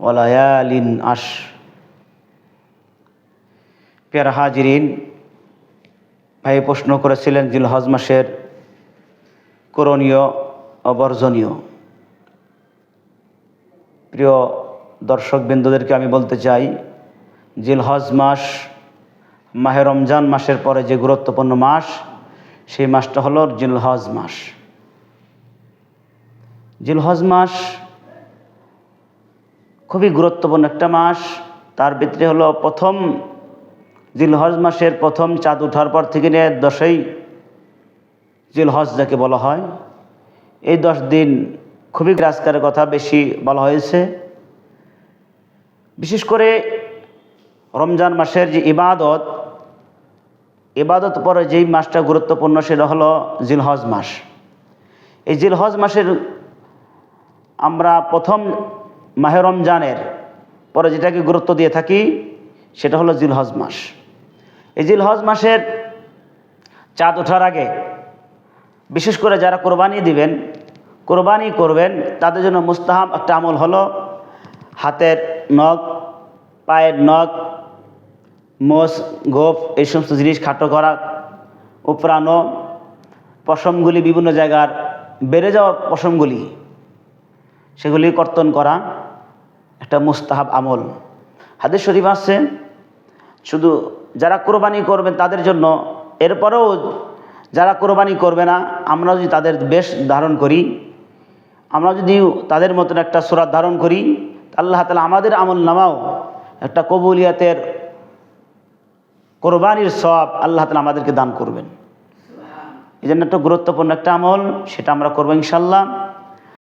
ওয়ালায়ালিন আশ। প্যারা হাজিরিন, ভাই প্রশ্ন করেছিলেন জিলহজ মাসের করণীয় অবর্জনীয়। প্রিয় দর্শকবৃন্দদেরকে আমি বলতে চাই, জিলহজ মাস মাহে রমজান মাসের পরে যে গুরুত্বপূর্ণ মাস, সেই মাসটা হলো জিলহজ মাস। জিলহজ মাস খুবই গুরুত্বপূর্ণ একটা মাস। তার ভিতরে হলো প্রথম জিলহজ মাসের প্রথম চাঁদ ওঠার পর থেকে নিয়ে 10ই জিলহজ যাকে বলা হয়, এই 10 দিন খুবই আজকের কথা বেশি বলা হয়েছে। বিশেষ করে রমজান মাসের যে ইবাদত পরে যেই মাসটা গুরুত্বপূর্ণ সেটা হলো জিলহজ মাস। এই জিলহজ মাসের আমরা প্রথম মাহে রমজানের পরে যেটাকে গুরুত্ব দিয়ে থাকি সেটা হলো জিলহজ মাস। এই জিলহজ মাসের চাঁদ ওঠার আগে বিশেষ করে যারা কোরবানি করবেন তাদের জন্য মুস্তাহাব একটা আমল হলো হাতের নখ, পায়ের নখ, মোষ, গোঁফ এই সমস্ত জিনিস খাটো করা, উপরানো পশমগুলি, বিভিন্ন জায়গার বেড়ে যাওয়া পশমগুলি সেগুলি কর্তন করা একটা মুস্তাহাব আমল। হাদিস শরীফ আছে শুধু যারা কোরবানি করবেন তাদের জন্য। এরপরেও যারা কোরবানি করবে না, আমরা যদি তাদের বেশ ধারণ করি, আমরা যদি তাদের মতন একটা সুরাত ধারণ করি, আল্লাহ তাআলা আমাদের আমল নামাও একটা কবুলিয়াতের কোরবানির সওয়াব আল্লাহ তাআলা আমাদেরকে দান করবেন। এই জন্য একটা গুরুত্বপূর্ণ একটা আমল, সেটা আমরা করবো ইনশাআল্লাহ।